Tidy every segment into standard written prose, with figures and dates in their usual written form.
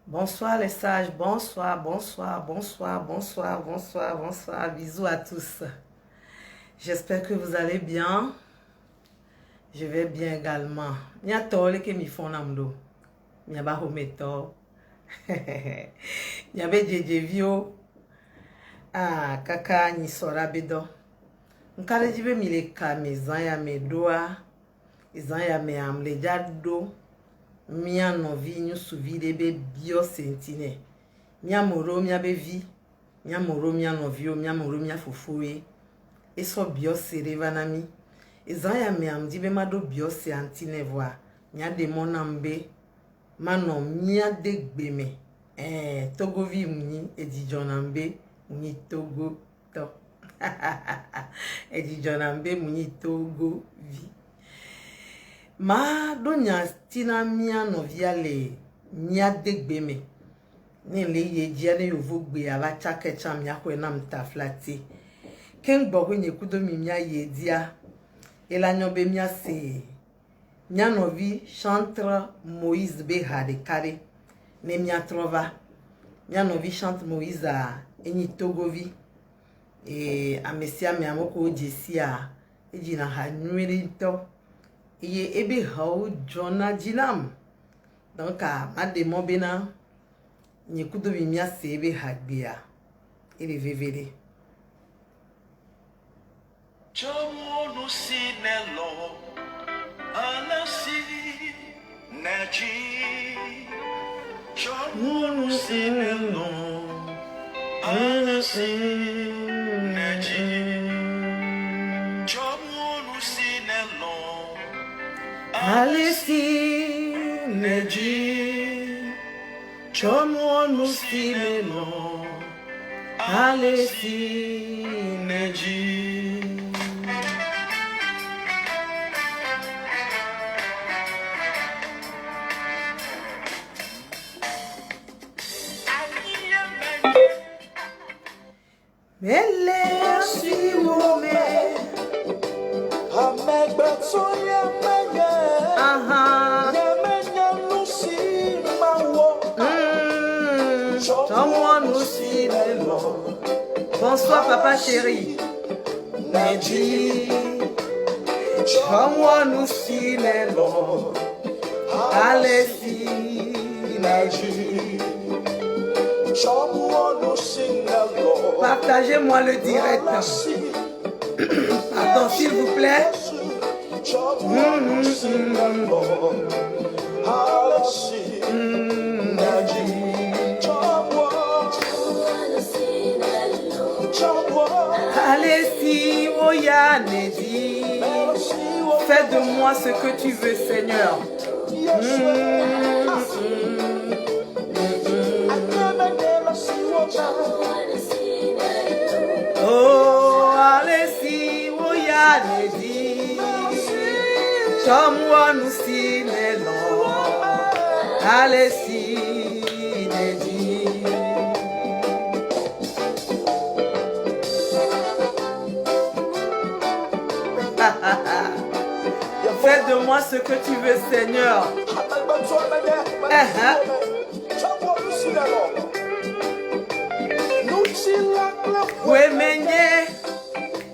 Bonsoir les sages, bonsoir, bonsoir, bonsoir, bonsoir, bonsoir, bonsoir. Bisous à tous. J'espère que vous allez bien. Je vais bien également. Il y a tole que mi font namdo. Il y a ba hometo. Il y a be jejevio. Ah, kaka ni sora bedo. Nkale jibe mi le kamezan ya me doa. Izan ya me amle jado. Mia novi nyu suvi be bio sentine. Mia moro mia bevi. Mia moro mia novio, mia moro mia fufuwe. Eso bio sereva nami. Izan ya me amdi be mado bio se antine voa. Mia de monambe. Mano mia de gbeme. Togo vi muni edijonambe muni togo to. Edijonambe muni togo vi. Ma donya tina mia novia le mia degbe me ni le ye jia ne yovo gbe ala chake cha mia ko na mta flati ken gbo ko nye kudo mi mia ye dia elanyo be mia se mia novi chantre Moïse be hade kare ne mia trova mia novi chante Moïse a eni togovi amesia me amoko jesia ejina ha nwere to Iye ebe hao jona jinam. Donc ma demo bena nye kudo bimia se ebe hagbea. Ele vevere. Chomo no sinelo alasi naji. Chomo no sinelo alasi naji. Chomo no sinelo Alesi neji. Chomo no sinelo. Alesi neji. Mele asiwome. Bonsoir papa chéri. Neji. Chomo no sinelo. Alesi neji. Partagez-moi le direct. Attends, s'il vous plaît. Allez-y, Oya Nedi. Fais de moi ce que tu veux, Seigneur. Oh, allez-y, Oya Nedi. Chomo no sinelo. Allez-y, Nedi. Fais de moi ce que tu veux, Seigneur. Wemenye.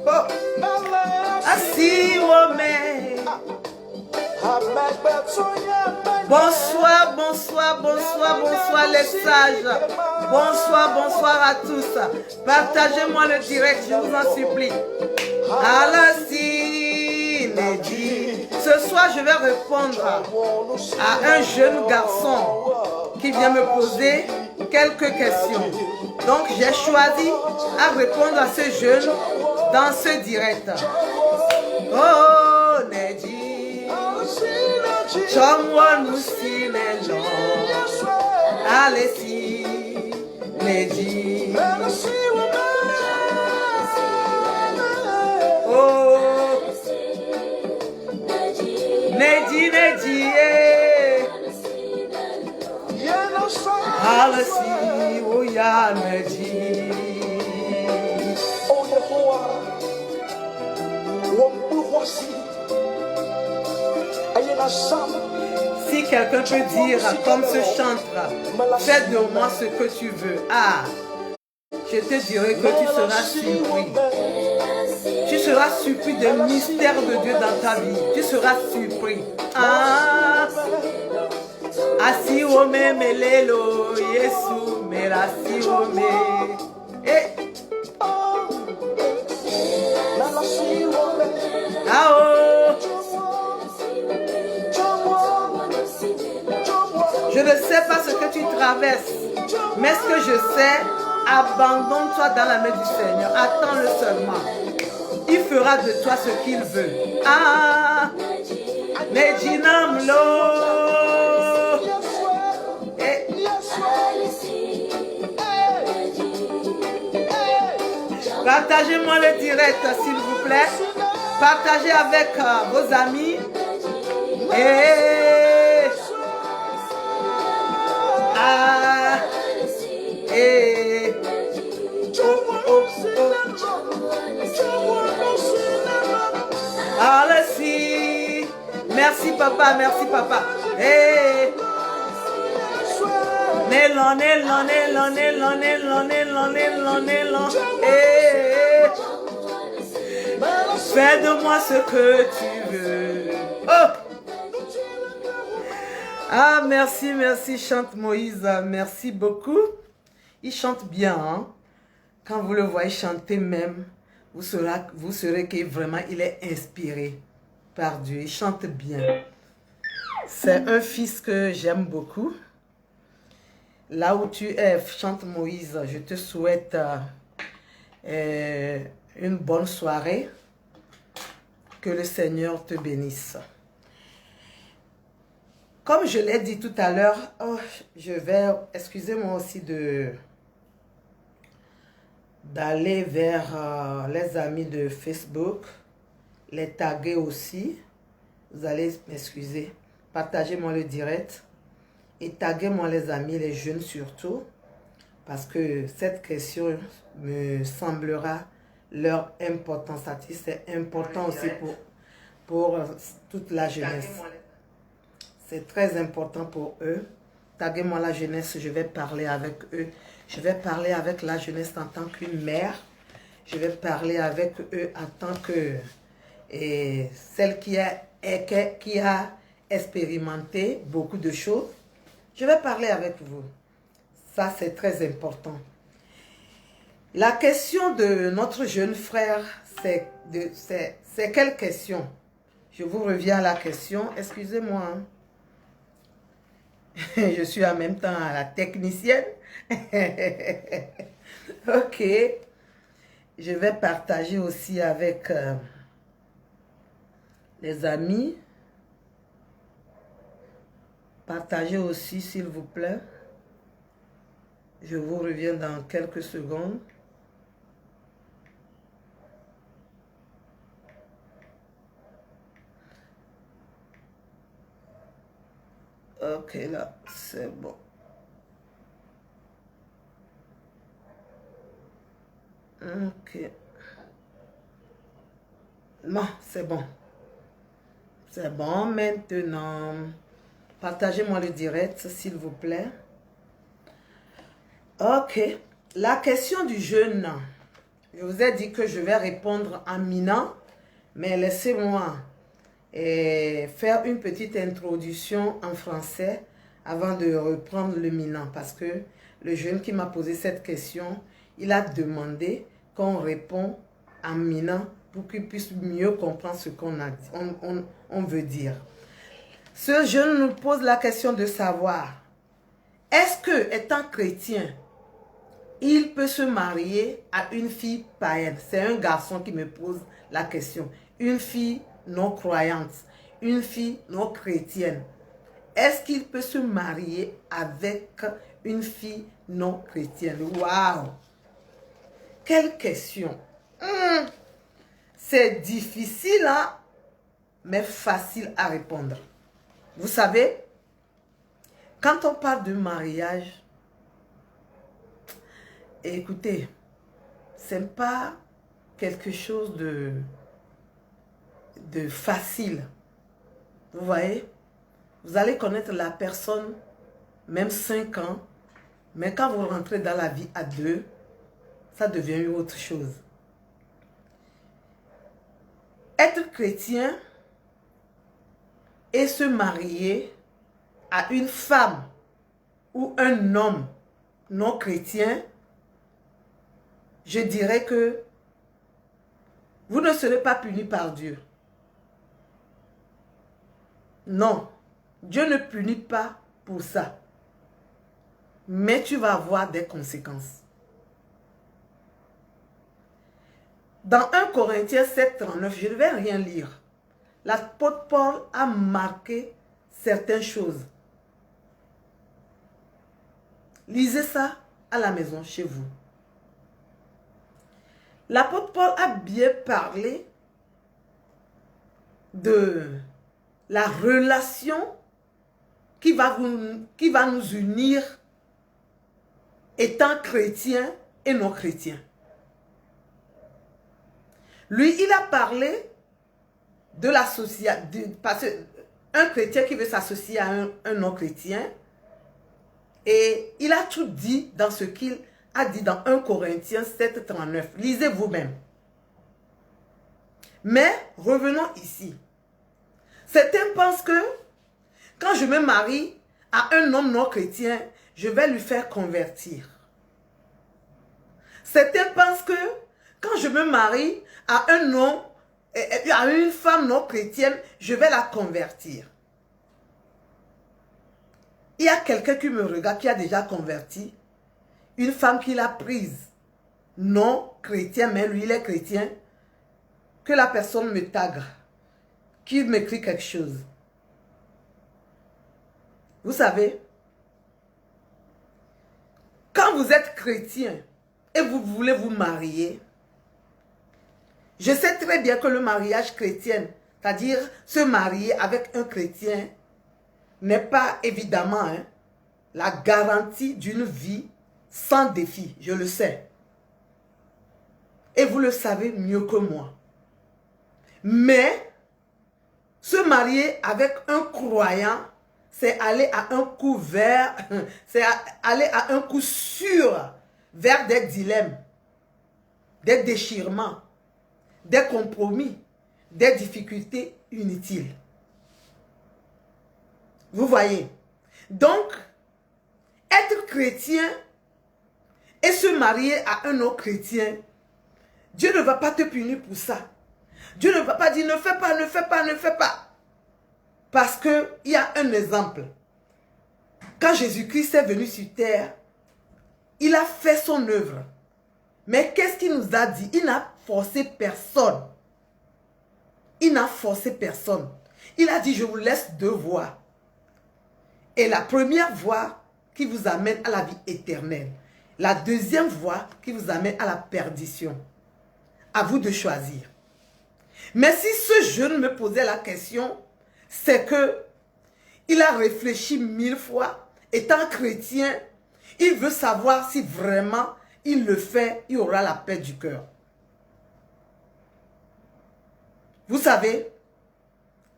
Oh. Asiwome. Bonsoir, bonsoir, bonsoir, bonsoir les sages. Bonsoir, bonsoir à tous. Partagez-moi le direct, je vous en supplie. Alasi Neji. Ce soir, je vais répondre à un jeune garçon qui vient me poser quelques questions. Donc, j'ai choisi à répondre à ce jeune dans ce direct. Oh, Neji. Chomo no sinelo. Alesi Neji. Oh, Neji, Neji, Alesi, Oya Neji. quelqu'un peut dire, comme ce chantre, fais de moi ce que tu veux. Ah, je te dirai que tu seras surpris. Tu seras surpris des mystères de Dieu dans ta vie. Tu seras surpris. Ah, asiwome melelo, Yesu merasiwome. Eh. Ah oh. Je ne sais pas ce que tu traverses, mais ce que je sais, abandonne-toi dans la main du Seigneur. Attends-le seulement. Il fera de toi ce qu'il veut. Ah, Nejinamlo. Partagez-moi le direct, s'il vous plaît. Partagez avec vos amis. Et ah, et oh, oh, oh. Allez-y. Merci papa, merci papa. Et Nélon, nélon, nélon, nélon, nélon, nélon, nélon, nélon. Fais de moi ce que tu veux. Oh! Ah, merci, merci, chante Moïse. Merci beaucoup. Il chante bien, hein? Quand vous le voyez chanter même, vous saurez que vraiment il est inspiré par Dieu. Il chante bien. C'est un fils que j'aime beaucoup. Là où tu es, chante Moïse, je te souhaite une bonne soirée. Que le Seigneur te bénisse. Comme je l'ai dit tout à l'heure, oh, je vais, excusez-moi aussi d'aller vers les amis de Facebook, les taguer aussi. Vous allez m'excuser. Partagez-moi le direct et taguez-moi les amis, les jeunes surtout, parce que cette question me semblera leur importance. C'est important aussi pour toute la jeunesse. C'est très important pour eux. Taguez-moi la jeunesse, je vais parler avec eux. Je vais parler avec la jeunesse en tant qu'une mère. Je vais parler avec eux en tant que celle qui a expérimenté beaucoup de choses. Je vais parler avec vous. Ça, c'est très important. La question de notre jeune frère, c'est quelle question? Je vous reviens à la question. Excusez-moi. Hein. Je suis en même temps la technicienne. Ok. Je vais partager aussi avec les amis. Partagez aussi, s'il vous plaît. Je vous reviens dans quelques secondes. Ok, là, c'est bon. Ok. Non, c'est bon. C'est bon maintenant. Partagez-moi le direct, s'il vous plaît. Ok. La question du jeûne. Je vous ai dit que je vais répondre en minant, mais laissez-moi faire une petite introduction en français avant de reprendre le minant, parce que le jeune qui m'a posé cette question, il a demandé qu'on répond en minant pour qu'il puisse mieux comprendre ce qu'on a dit, on veut dire. Ce jeune nous pose la question de savoir, est-ce que, étant chrétien, il peut se marier à une fille païenne? C'est un garçon qui me pose la question. Une fille non croyante, une fille non chrétienne. Est-ce qu'il peut se marier avec une fille non chrétienne? Waouh! Quelle question! C'est difficile, hein? Mais facile à répondre. Vous savez, quand on parle de mariage, écoutez, c'est pas quelque chose de facile. Vous voyez? Vous allez connaître la personne, même 5 ans, mais quand vous rentrez dans la vie à deux, ça devient autre chose. Être chrétien et se marier à une femme ou un homme non chrétien, je dirais que vous ne serez pas puni par Dieu. Non, Dieu ne punit pas pour ça. Mais tu vas avoir des conséquences. Dans 1 Corinthiens 7, 39, je ne vais rien lire. L'apôtre Paul a marqué certaines choses. Lisez ça à la maison, chez vous. L'apôtre Paul a bien parlé de la relation qui va nous unir étant chrétiens et non chrétiens. Lui, il a parlé de l'association, parce qu'un chrétien qui veut s'associer à un non-chrétien, et il a tout dit dans ce qu'il a dit dans 1 Corinthiens 7, 39. Lisez vous-même. Mais revenons ici. Certains pensent que quand je me marie à un homme non chrétien, je vais lui faire convertir. Certains pensent que quand je me marie à un homme, à une femme non chrétienne, je vais la convertir. Il y a quelqu'un qui me regarde, qui a déjà converti, une femme qu'il a prise, non chrétien, mais lui il est chrétien, que la personne me tague, qu'il m'écrit quelque chose. Vous savez, quand vous êtes chrétien et vous voulez vous marier, je sais très bien que le mariage chrétien, c'est-à-dire se marier avec un chrétien, n'est pas évidemment la garantie d'une vie sans défi, je le sais. Et vous le savez mieux que moi. Mais se marier avec un croyant, c'est aller à un coup vers, c'est aller à un coup sûr vers des dilemmes, des déchirements, des compromis, des difficultés inutiles. Vous voyez? Donc, être chrétien et se marier à un autre chrétien, Dieu ne va pas te punir pour ça. Dieu ne va pas dire ne fais pas, ne fais pas, ne fais pas. Parce qu'il y a un exemple. Quand Jésus-Christ est venu sur terre, il a fait son œuvre. Mais qu'est-ce qu'il nous a dit? Il n'a forcé personne. Il n'a forcé personne. Il a dit, je vous laisse 2 voies. Et la première voie qui vous amène à la vie éternelle. La deuxième voie qui vous amène à la perdition. À vous de choisir. Mais si ce jeune me posait la question, c'est que il a réfléchi 1000 fois. Étant chrétien, il veut savoir si vraiment il le fait, il aura la paix du cœur. Vous savez,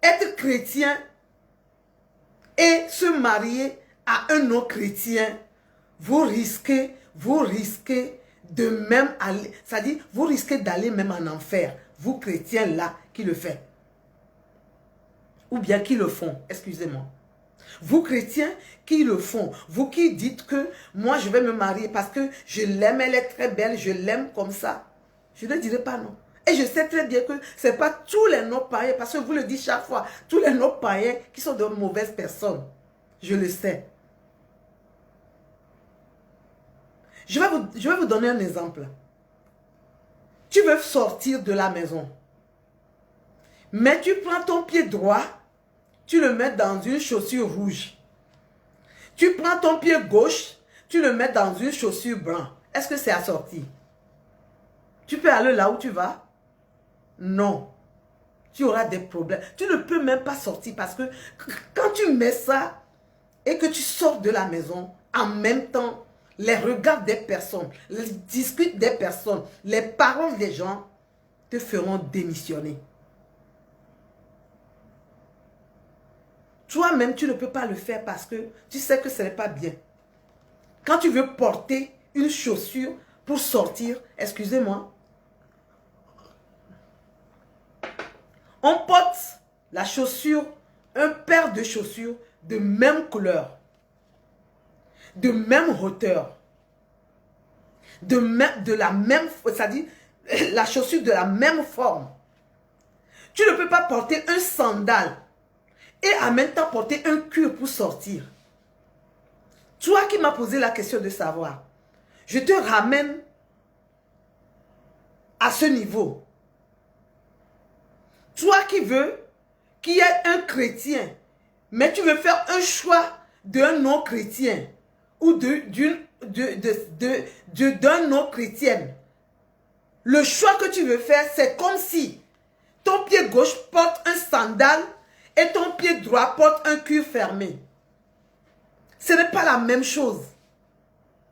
être chrétien et se marier à un non-chrétien, vous risquez de même aller, c'est-à-dire vous risquez d'aller même en enfer, vous chrétiens là qui le faites. Ou bien qui le font, excusez-moi. Vous chrétiens qui le font, vous qui dites que moi je vais me marier parce que je l'aime, elle est très belle, je l'aime comme ça, je ne dirai pas non. Et je sais très bien que ce n'est pas tous les non-païens, parce que vous le dites chaque fois, tous les non-païens qui sont de mauvaises personnes. Je le sais. Je vais vous donner un exemple. Tu veux sortir de la maison. Mais tu prends ton pied droit, tu le mets dans une chaussure rouge. Tu prends ton pied gauche, tu le mets dans une chaussure blanche. Est-ce que c'est assorti? Tu peux aller là où tu vas? Non. Tu auras des problèmes. Tu ne peux même pas sortir parce que quand tu mets ça et que tu sors de la maison, en même temps, les regards des personnes, les discours des personnes, les paroles des gens te feront démissionner. Toi-même, tu ne peux pas le faire parce que tu sais que ce n'est pas bien. Quand tu veux porter une chaussure pour sortir, excusez-moi, on porte la chaussure, un paire de chaussures de même couleur, de même hauteur, de la même, c'est-à-dire la chaussure de la même forme. Tu ne peux pas porter un sandal et en même temps porter un cuir pour sortir. Toi qui m'as posé la question de savoir, je te ramène à ce niveau. Toi qui veux qu'il y ait un chrétien, mais tu veux faire un choix d'un non-chrétien ou d'un non-chrétienne. Le choix que tu veux faire, c'est comme si ton pied gauche porte un sandal et ton pied droit porte un cuir fermé. Ce n'est pas la même chose.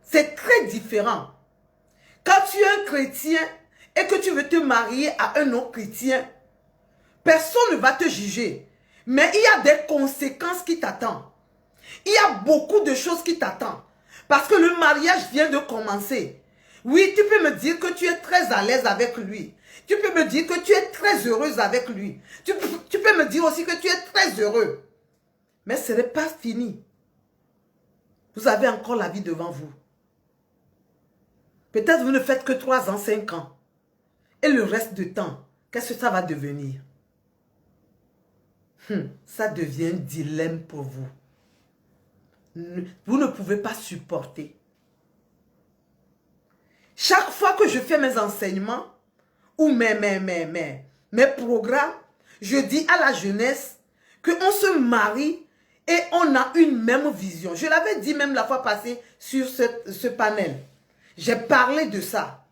C'est très différent. Quand tu es un chrétien et que tu veux te marier à un non-chrétien, personne ne va te juger. Mais il y a des conséquences qui t'attendent. Il y a beaucoup de choses qui t'attendent. Parce que le mariage vient de commencer. Oui, tu peux me dire que tu es très à l'aise avec lui. Tu peux me dire que tu es très heureuse avec lui. Tu peux me dire aussi que tu es très heureux. Mais ce n'est pas fini. Vous avez encore la vie devant vous. Peut-être vous ne faites que 3 ans, 5 ans. Et le reste du temps, qu'est-ce que ça va devenir? Ça devient un dilemme pour vous. Vous ne pouvez pas supporter. Chaque fois que je fais mes enseignements ou mes programmes, je dis à la jeunesse qu'on se marie et on a une même vision. Je l'avais dit même la fois passée sur ce panel. J'ai parlé de ça.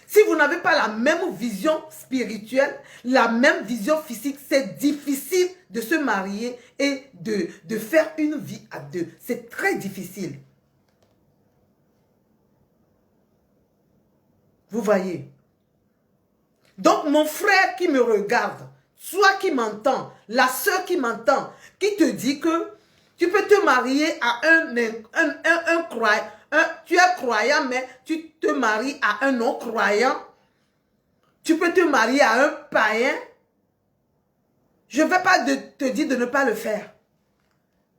Si vous n'avez pas la même vision spirituelle, la même vision physique, c'est difficile de se marier et de faire une vie à deux. C'est très difficile. Vous voyez? Donc mon frère qui me regarde, toi qui m'entends, la sœur qui m'entend, qui te dit que tu peux te marier à un croyant, tu es croyant mais tu te maries à un non-croyant, tu peux te marier à un païen. Je ne vais pas te dire de ne pas le faire.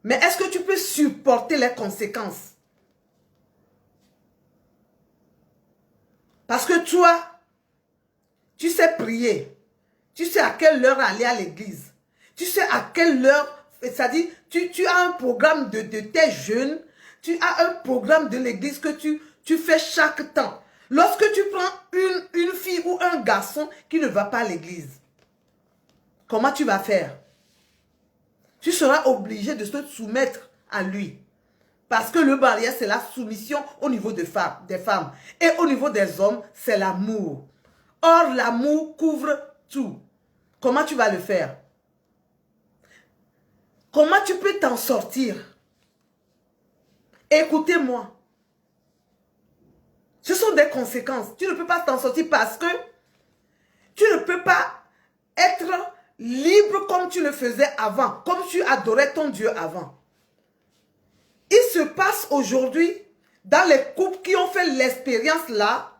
Mais est-ce que tu peux supporter les conséquences? Parce que toi, tu sais prier. Tu sais à quelle heure aller à l'église. Tu sais à quelle heure, c'est-à-dire, tu as un programme de tes jeunes, tu as un programme de l'église que tu fais chaque temps. Lorsque tu prends une fille ou un garçon qui ne va pas à l'église, comment tu vas faire? Tu seras obligé de te soumettre à lui. Parce que le barrière, c'est la soumission au niveau des femmes. Et au niveau des hommes, c'est l'amour. Or, l'amour couvre tout. Comment tu vas le faire? Comment tu peux t'en sortir? Écoutez-moi. Ce sont des conséquences. Tu ne peux pas t'en sortir parce que tu ne peux pas être libre comme tu le faisais avant, comme tu adorais ton Dieu avant. Il se passe aujourd'hui, dans les couples qui ont fait l'expérience là,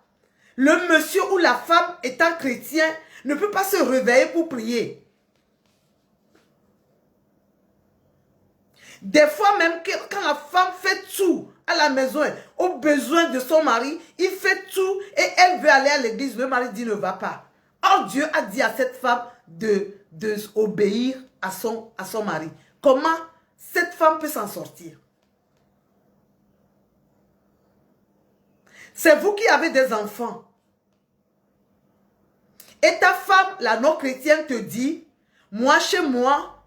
le monsieur ou la femme étant chrétien ne peut pas se réveiller pour prier. Des fois même, quand la femme fait tout à la maison, au besoin de son mari, il fait tout et elle veut aller à l'église, le mari dit ne va pas. Or Dieu a dit à cette femme de obéir à son mari. Comment cette femme peut s'en sortir? C'est vous qui avez des enfants. Et ta femme, la non-chrétienne, te dit, moi, chez moi,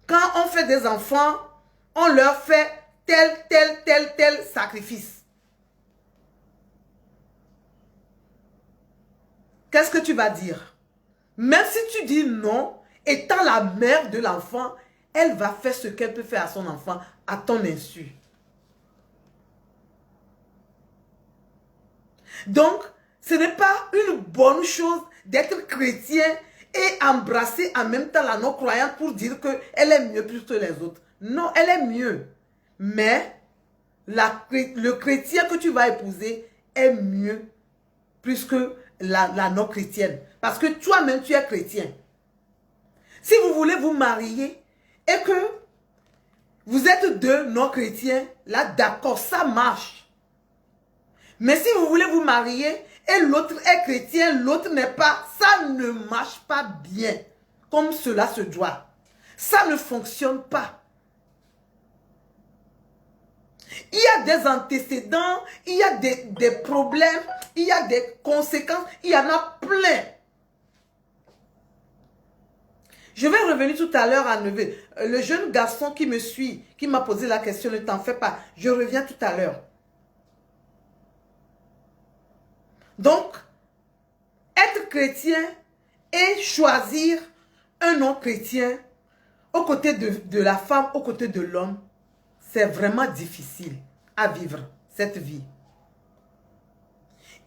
quand on fait des enfants, on leur fait tel sacrifice. Qu'est-ce que tu vas dire? Même si tu dis non, étant la mère de l'enfant, elle va faire ce qu'elle peut faire à son enfant à ton insu. Donc, ce n'est pas une bonne chose d'être chrétien et embrasser en même temps la non-croyante pour dire qu'elle est mieux plus que les autres. Non, elle est mieux. Mais le chrétien que tu vas épouser est mieux plus que la non-chrétienne. Parce que toi-même, tu es chrétien. Si vous voulez vous marier et que vous êtes deux non-chrétiens, là, d'accord, ça marche. Mais si vous voulez vous marier et l'autre est chrétien, l'autre n'est pas, ça ne marche pas bien comme cela se doit. Ça ne fonctionne pas. Il y a des antécédents, il y a des problèmes, il y a des conséquences, il y en a plein. Je vais revenir tout à l'heure à Neveu. Le jeune garçon qui me suit, qui m'a posé la question, ne t'en fais pas. Je reviens tout à l'heure. Donc, être chrétien et choisir un non-chrétien aux côtés de la femme, aux côtés de l'homme, c'est vraiment difficile à vivre cette vie.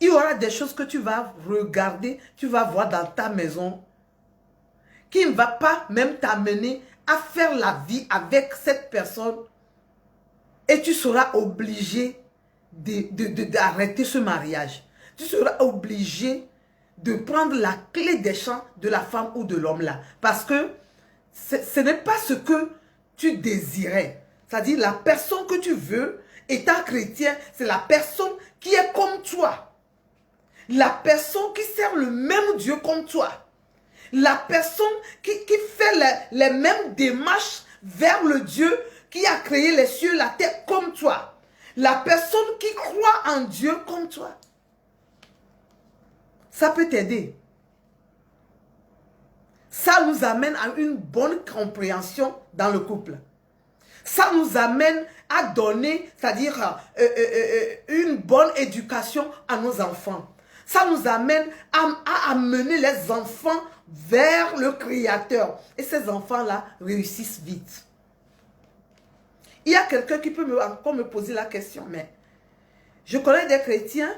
Il y aura des choses que tu vas regarder, tu vas voir dans ta maison, qui ne va pas même t'amener à faire la vie avec cette personne et tu seras obligé d'arrêter ce mariage. Tu seras obligé de prendre la clé des champs de la femme ou de l'homme là. Parce que ce n'est pas ce que tu désirais. C'est-à-dire la personne que tu veux, étant chrétien, c'est la personne qui est comme toi. La personne qui sert le même Dieu comme toi. La personne qui fait les mêmes démarches vers le Dieu qui a créé les cieux, la terre comme toi. La personne qui croit en Dieu comme toi. Ça peut t'aider. Ça nous amène à une bonne compréhension dans le couple. Ça nous amène à donner, c'est-à-dire une bonne éducation à nos enfants. Ça nous amène à amener les enfants vers le Créateur. Et ces enfants-là réussissent vite. Il y a quelqu'un qui peut encore me poser la question, mais je connais des chrétiens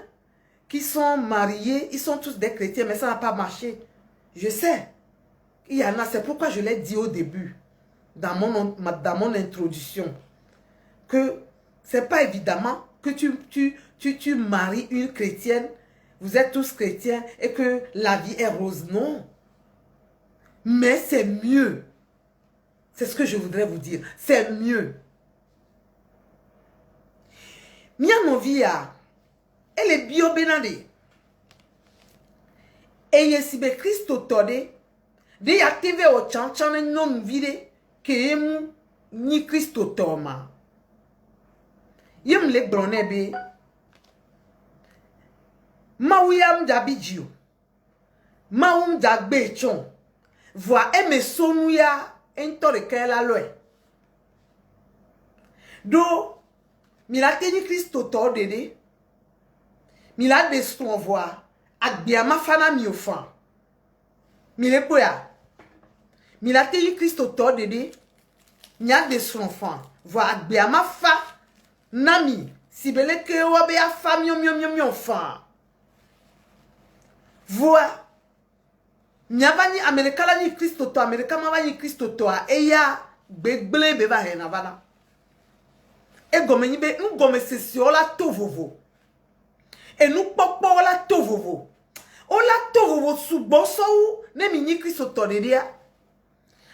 qui sont mariés, ils sont tous des chrétiens, mais ça n'a pas marché. Je sais. Il y en a, c'est pourquoi je l'ai dit au début, dans mon introduction, que c'est pas évidemment que tu maries une chrétienne, vous êtes tous chrétiens et que la vie est rose. Non. Mais c'est mieux. C'est ce que je voudrais vous dire. C'est mieux. Mia novia, elle est bio-benade. Et yesibe Christo tode, de ya teve o chanchan non vide, ke emu ni Christo toma. Yem le bronebe, maouyam dabidjo, maoum dagbe chon, voa eme sonouya, entoreke la loe. Do, mila teni Christo tode de, mila de son voa, Agbiama fana mi ofan. Mile poya. Mila te yi Christo to dede. Nya de son fan. Voa agbiama fa. Nami. Sibele ke wabe ya fa mi fan. Voa. Nya vani Amerika la ni Christo to. Amerika ma vani Christo to a. Eya. Gbegle beba hena vana. E gome nibe. Ngome sesi ola to vovo. E nou popo ola to vovo. Ola to vovo sugbon so ou, ne mi ni Christo toderia.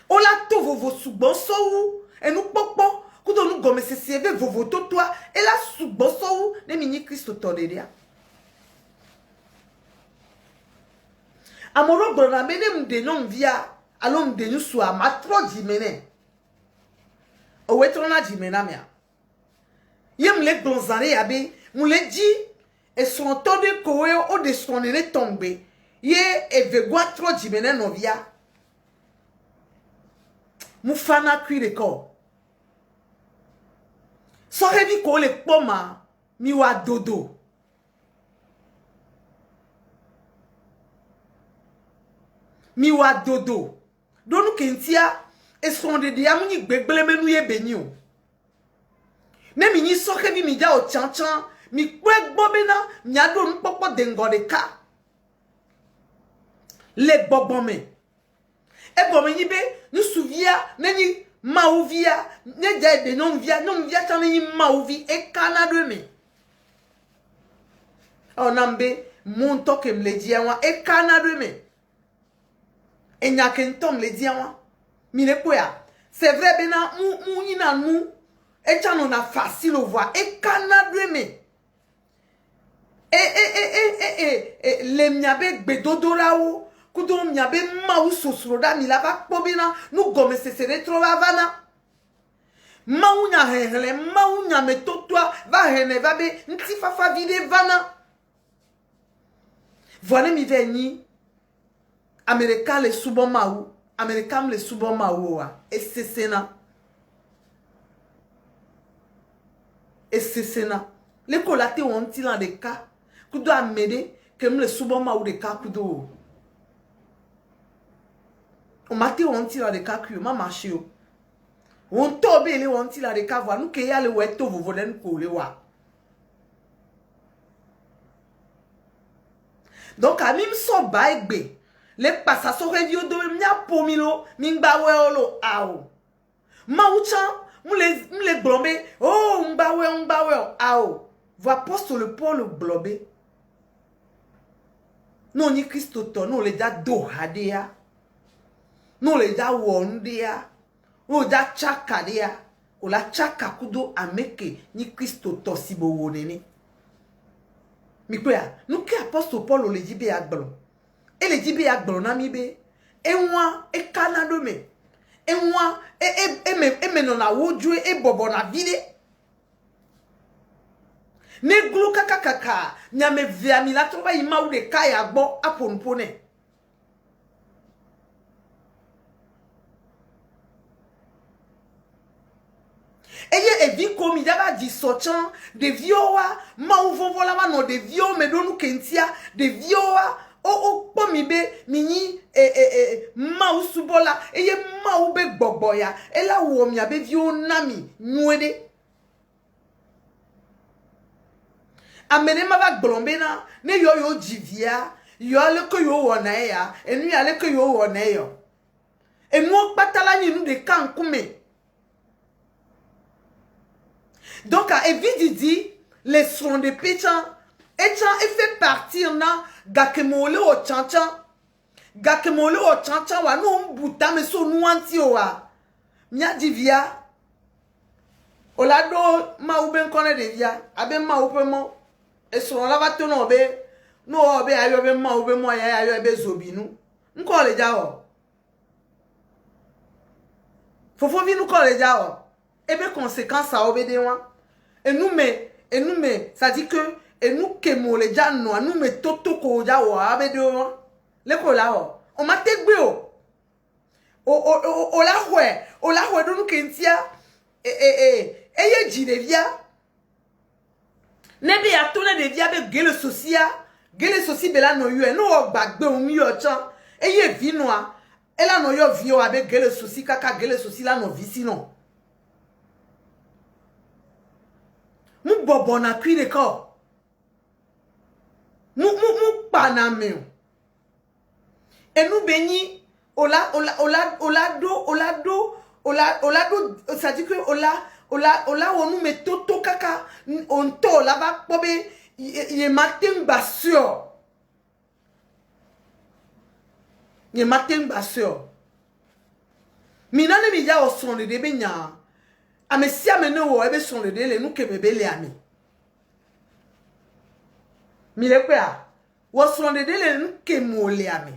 Ola to vovo sugbon so ou, e nou popo, kudo nou gome se sieve vovo to toa, e la sugbon so ou, ne mi ni Christo toderia. Amoro brona mene mde non via, alo mde nou swa matro jimene. Owe trona jimena mea. Yem le blonzare yabe, moule di, et son temps de kowe o de son ene tombe. Ye evegwa tro jimene novia. Mufana kuire ko. So hevi ko le poma miwa dodo. Miwa dodo. Donu kentia et son de diamuni gbegbele menu ye benio. Ne mi ni so hevi mi ja o chanchan. Mi kwek bobena, nyado npopo dengore ka. Le bobome. E bon meni be nous souvia neni mauvia ne de non via tan neni mauvi e Canada me. Onambe monto ke me le dia wa e Canada me. Et n'y a qu'un tom le dit moi. Mine quoi? C'est vrai bena ina nous et t'en on a facile au voir et Canada me. Le miabe bedodora o kudo miabe mau sosroda milava pobina nous gomme se retrova vana. Mau nya hele mau nya metotwa va hene va be nti fafa vide vana. Voilà mi veni Américain les soubon maou, Américain les soubon maou et c'est sénat. Et c'est sénat. Les colatés ont-ils dans des cas que doit m'aider comme les soubon maou des cas que d'eau. On m'a dit ont-ils dans des cas que m'a marché. On tombe les ont-ils dans des cas voir nous qu'il y a le ouetto vous voulez nous coller wa. Donc à même so baigbe. Les passations review de mia pomilo mingbawe olo ao. Mauchan mle blombe oh mbawe ao. Voix apôtre Paul blombe. Non ni Christo to non le da do hadea. Non le da wondea. Non da chakadea. O la chaka kudo ameke ni Christo to sibo wonene. Mi kwea nous que apôtre Paul le dit be agbon. Et les dibé à Blonamibe, et moi, et Canadome, et moi, et menona wodjou, et bobona vide. Ne glou kakakaka, nyame viami la trova ima ou de kaya bo aponpone. Eye evi komi daba di sochan, de viowa, ma ou vovolama no de vio, me donu kentia, de viowa, oh pomibe mini mau subola eye mau be gbogboya e la wo mi abe vi onami nuede amene ma ba gblombe na ne yo jivia yo le ko yo wona ya enu ya le ko yo wona yo enu patala ni nu de kankume donc a evidi dit les sons de pétan et fait partir na gakemole o chanchan wa no buta me so nuanti o wa mia divia olado ma ube nkone de via abe ma ube mo e so la va to no be ayo be ma ube mo ya ayo be zobinu nko le ja o fofo vi nu ko le ja o ebe conséquence a obede wan et nous mais ça dit que et nous que mo le ja no nous me toto ko ja o abe de wan le ko la o on ma tegbe o la hwe do nu kentia eye ji de via ne be ya to ne de via be gele soci be la no yo no o gbagbe o mi yo chan eye vi no a e la no yo vi o abe gele soci kaka gele soci la no vi sino mu bobo na kwi de ko mu paname et nous béni olado ça dit que ola on nous met toto kaka on to là va pobe il matin basio il matin basio minane mi ya o son de be nya amesi amene wo ebe son de le nu ke bebe le ami mi le pe a wo son de le nu ke mo le ami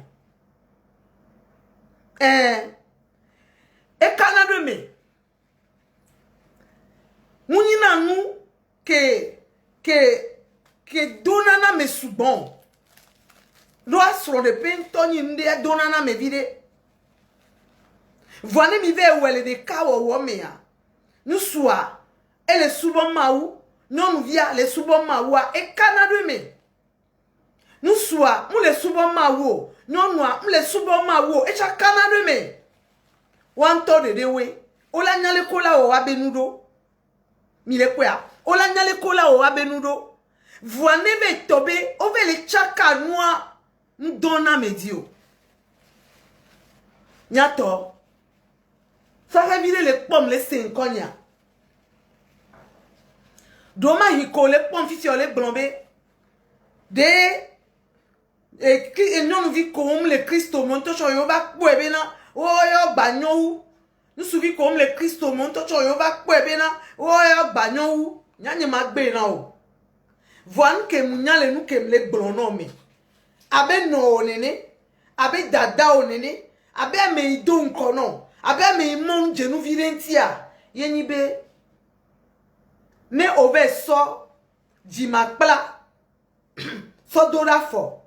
et Canada me munina nous que donana me subon doit sur le pentoni ndé donana me vide voine mi ve wele de kawo wo me ya nous soit et les subon maou non nous via les subon maou et Canada me nous soit nous les subon maou non nous les subon maou et chaque Canada me wanto de dewe ola nyale kola o abenudo mi le kwa ola nyale kola o abenudo voine ve tobe o ve le chaka noa ndona medio Nyato. Ça fait virer les pommes, les 5 ans. Doma hiko, les pommes fissures, les blambés. Et non, nous vivons comme les Christo, mon tocho yoba, pouébena. Oh, yo, bagnon. Nous souvons comme les Christo, mon tocho yoba, pouébena. Oh, yo, bagnon. Nyanye magbe na o. Voan ke munyale nou ke mle blonome. Abe no nene. Abe dada o nene. Abe me idon kono. Abe me imon jenu virentia. Yeni be. Ne obe so. Jimakpla. So dora fo.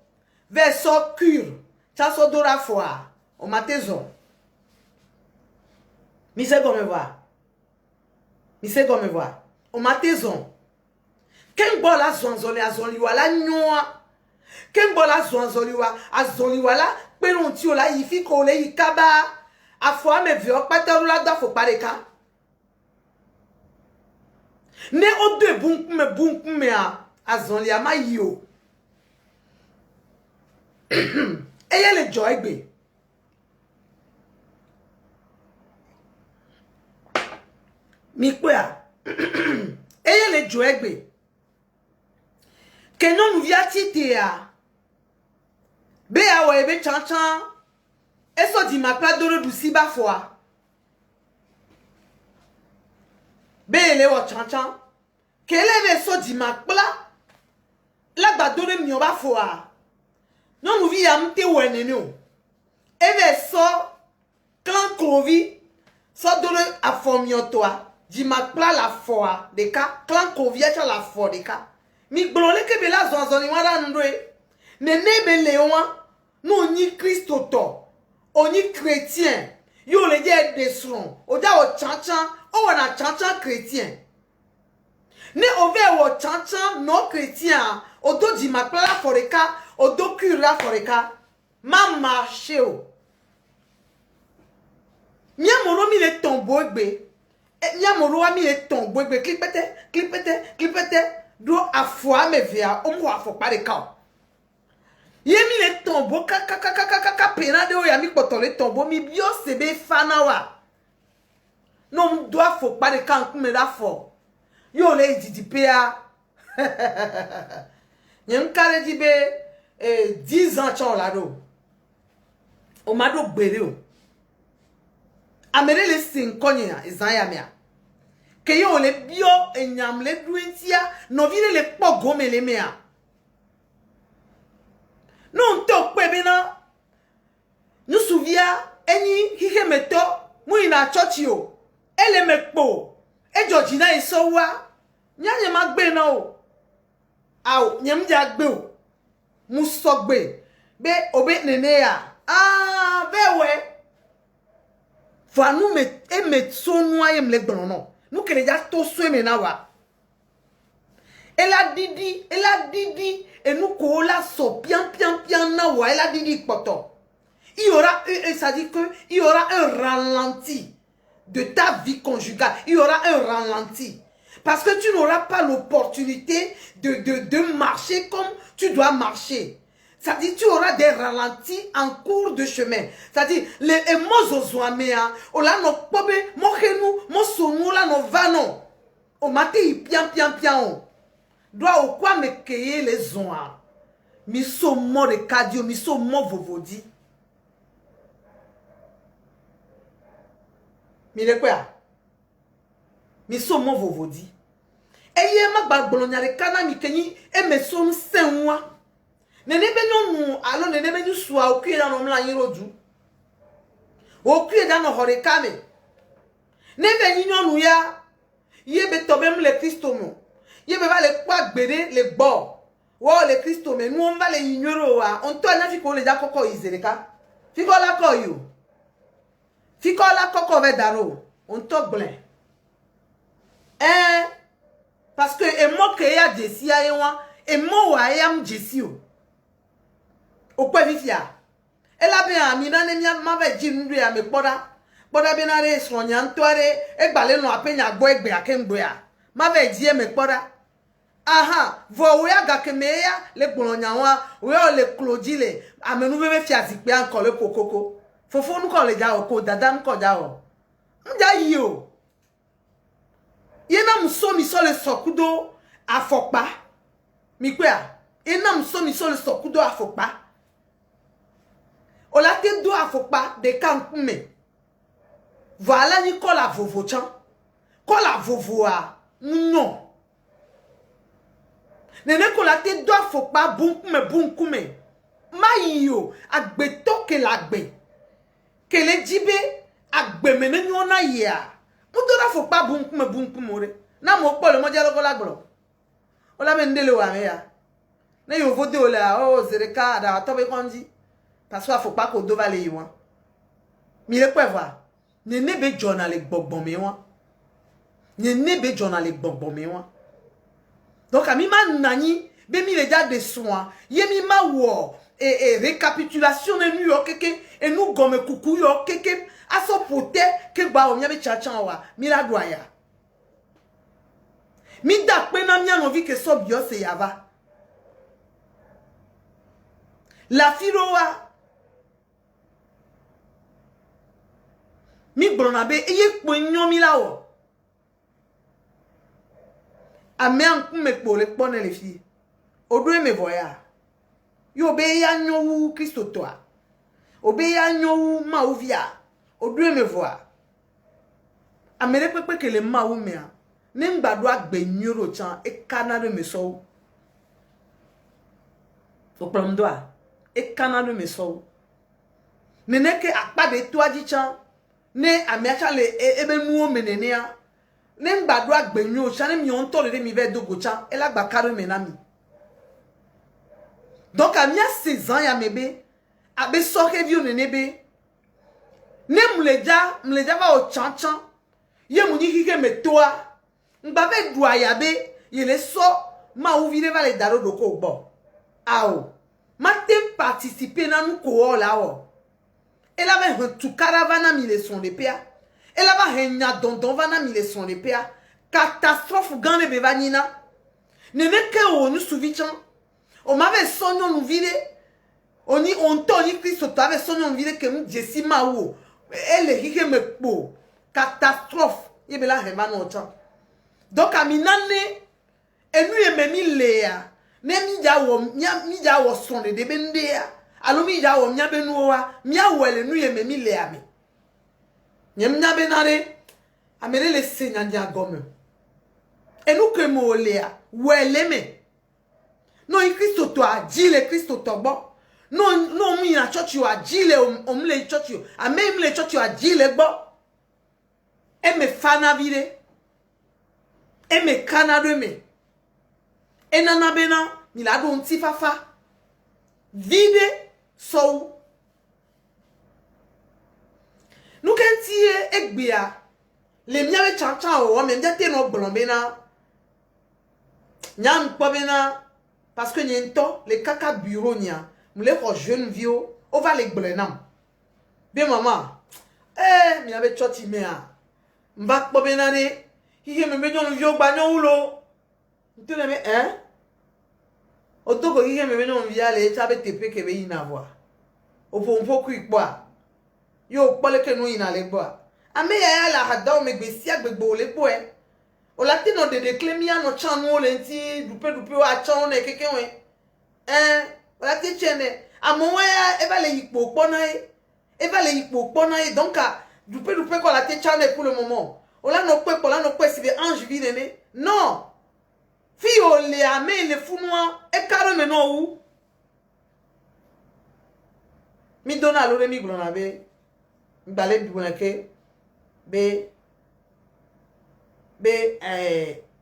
Ve so cure. Cha so dora fo a. O matezon. Mi se go me voir. Mi se go me voir. O matezon. Ken bola zonzoli azoliwa la nyoa. Ken bola zonzoliwa azoliwa la peronti ola yifi ko le yikaba. Afo ame vio pateru la da fo pareka. Ne o de bunkume a azoli ama yo. Eye le joy gbe. Mi pe a. Eye le joy gbe. Que non nous via titea. Be a webe chanchan. E so di makla doro du si ba fois. Be ele wo chanchan. Que ele so di makla. La ba doro mi ba fois. Non nous via mte wene no. Eve so clan Kovi. So doro a formio toi. Di makla la fois de ka clan Kovi a la fois de ka. Mi blonle ke be la zonzoni wala ndwe. Nene be lewa. No ni Christo to. Oni chrétien. Yo le je desron. Oja o chanchan. O wana chanchan chrétien. Ne ove o chanchan no chrétien. Odo di makla foreka. Odo kura foreka. Ma marché o. Nya moro mi le tombo egbe. Nya moro wa mi le tombo egbe. Clipete. Do afwa me via omo afo pare ka. Yemi le tombo ka pena de o ya mi poto le tombo mi bio sebe fana wa. No do afo pare ka nkume da fo. Yo le didipe a. Nyem kare dibe 10 ans chon la do. O mado gbere o. Amere le sin konya ezan ya mea. Que yo le bio enyam le duentia no vire le pogo me le mea. Non to kwebena. Nous souvia eni hike meto mu ina church yo. Ele mekpo. E Georgina isowa. Nyanye magbe na o. Aw, nyem ja gbe o. Mu sogbe. Be obe nene ya. Ah, be we. Fa nous met sonu ayem le gbono. Nous que les gens tous souhaitent nawa. Elle a didi, et nous colla so pian nawa. Elle a didi poto. Il y aura, ça dit que il y aura un ralenti de ta vie conjugale. Il y aura un ralenti. Parce que tu n'auras pas l'opportunité de marcher comme tu dois marcher. Ça dit tu auras des ralentis en cours de chemin. Ça dit les emozozouamea, ola no pobe, mo khenu, mo sonu la no vano. O mate pian. Doit au quoi me keye les zoa. Mi so mo de kadio, mi so mo vovodi. Mi le quoi? Mi so mo vovodi. Eye ma gbagbolon de kana mi kenyi e me so nsenwa. Nene be nyonu alo nene be nyusua okuye da no mla yirodu. Okuye da no horekame. Nebe nyonu ya ye be tobe mle Kristo mo. Ye be ba le kwa gbere le gbo. Wo le Kristo me nu on va le yinyoro wa. On to anya fiko le ja koko izereka. Fiko la ko yo. Fiko la koko ve daro. On to glen. Parce que e mo ke ya jesi ya yewa, e mo wa ya m jesi o. Okwe vifia. Ela be amina ne mia ma ve jindu ya me poda. Poda be na re sonya ntware e gbale no apenya gbo egbe akengbo ya. Ma ve die me poda. Aha, vo we aga kemeya le gbolonya wa, we o le klodile, amenu be fia zikpe anko le kokoko. Fofo nous ko le ja o ko dada nous ko ja o. Mja yi o. Yena mso mi so le sokudo afokpa. Mi kwea. Yena mso mi so le sokudo afokpa. Ola te do afokpa de kankume. Voilà ni ko la vovo chan. Ko la vovo a non. Nene ko la te do afokpa bunkume. Ma yo agbe toke la gbe. Kele jibe agbe mene nyona ya. Muto da afokpa bunkume ore. Na mo po le mo jalo ko la gboro. Ola me ndele wa me ya. Ne yo vode ola o zereka da to be konji. Parce qu'il faut pas qu'on doit aller loin. Mais le quoi voir? Ne nebe journal les bonbons mais moi. Ne nebe journal les bonbons mais moi. Donc à mi ma nani, be mi les gars des soins. Ye mi ma wo et récapitulation de New York et nous gomme coucou yo keke à son pote que ba o miabe chachan wa mi la doya. Mi da pe na mi an envie que so bio se yava. La firoa mi bronabe eye kponyo mi la wo. Ame anku me kpo le kpone le fi. Odo e me voya. Yo be ya nyowu Kristo toa. Obe ya nyowu ma ovia. Odo e me voa. Amere pepe ke le ma wo me a. Ne ngbado agbe nyoro chan e kanado me so. O plomdo a e kanado me so. Nene ke akpa de toaji chan. Ne amiacha le ebe nuo menenia. Ne ngbado agbenyo chane mi on tole de mi ve dogo chan e la gba karo menami. Donc amia 16 ans ya mebe abe soke vi onenebe. Ne mleja va o chan chan. Ye muni kike metoa. Ngba ve douaya be yele so ma ouvire va le daro doko bo. Ao. Ma tem participer na nou ko la o. Elle avait un tout caravana mille son de pia. Elle avait un nyadondon vana mille son de pia. Catastrophe gane bevanina. Nene ke o nous souvichan. On m'avait sonné nous vide. On toni Christ avait sonné nous vide que nous jessi maou. Elle est qui me po. Catastrophe. Yebela hema no chan. Donc a minane et nous yememi lea. Ne mi ja wo son de bendea. Alo mi ja wo mia benuwa mia wele nu ye memi le ami nyem nya benare amere le senya nya gomme enu ke mo lea wele me no in Kristo to ajile Kristo to gbo no mi na church yo ajile omle church yo ame mle church yo ajile gbo e me fana vide e me kanado me enana bena mi la do nti fafa vide so nous kentie egbia le miawe chacha o me ndete no gblombe na nyam kpobena parce que nyento le kaka bureau nya mle ko jeune vieux o va le gblenam be mama miawe choti me a mba kpobena ne hige me menyo no vieux gba nyo ulo ntene me Otoko hige me menyo via le chabe tepe ke be ina voa. Opo mpoku ikwa. Yo pole ke no ina le boa. Ame ya la hada o me gbesi agbegbo le bo e. O la ti no de klemia no chan no le nti dupe o a chan ne keke wen. O la ti chene amo ya e va le ipo pona e. E va le ipo pona e donc dupe ko la ti chan pour le moment. O la no pe si be ange vide ne. Non. Fio le ame le funwa e karo me no wu. Mi dona lo mi glona be. Mbale bi wona ke be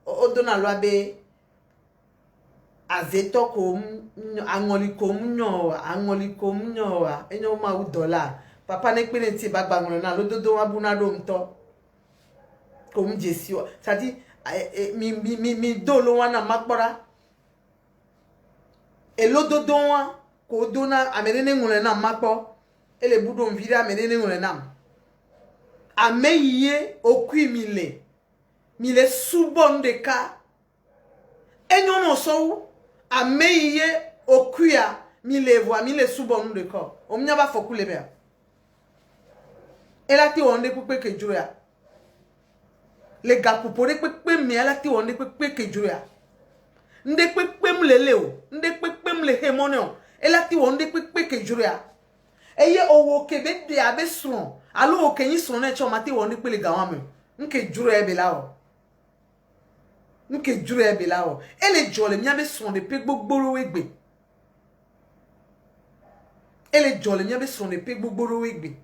o dona lo be azeto ko angoli ko nyo enyo ma u dollar. Papa ne pe nti bagba ngolo na lo dodo wa buna do mto. Ko mjesi o. Ça dit mi dolo wana makbora e lodo donwa ko dona amenene ngule na makpo ele budo mvira amenene ngule nam ameye okwi mile subon de ka enyo no so ameye okuya mile subon de ko omnya ba fokule be Elle a été on est pour que Julia. Les gars pour que mais elle a été on est pour que Julia. Nde pem le leo, nde pem le hemonio. Elle a été on est pour que Julia. Eye owo kebe de abe son. Alo o kenyi son na choma te on est pour les gars ame. Nke Julia be la o. Nke Julia be la o. Elle jole mi abe son de pe gbogboro wegbe. Elle jole mi abe son de pe gbogboro wegbe.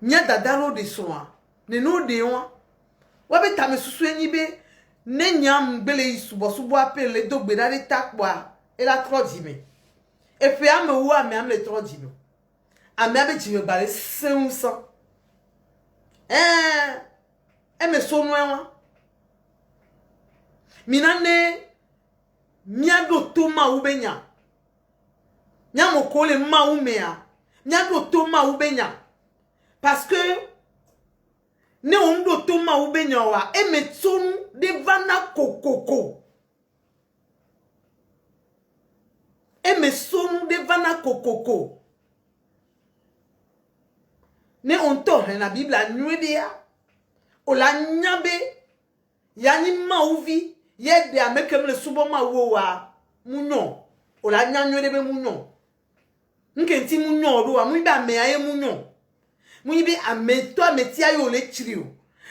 Nya dadalo de soa ne no de won wa be ta me susu enyi be ne nyam gbele isubo apele dogbe dare takwa e la troji me e pe am wo am le troji me am be ji me gbale 500 e me so no won minane nya do to ma wo benya nya mo ko le ma wo me a nya do to ma wo benya. Parce que ne on do to ma ube nyawa e metonu de vana kokoko. E mesonu de vana kokoko. Ne on to na Bible a nuedia. O la nyabe yani ma uvi ye de amekem le subo ma wo wa munyo. O la nyanyo de be munyo. Nkenti munyo do wa mu ba me aye munyo. Mouibe ameto ametia yo le trio.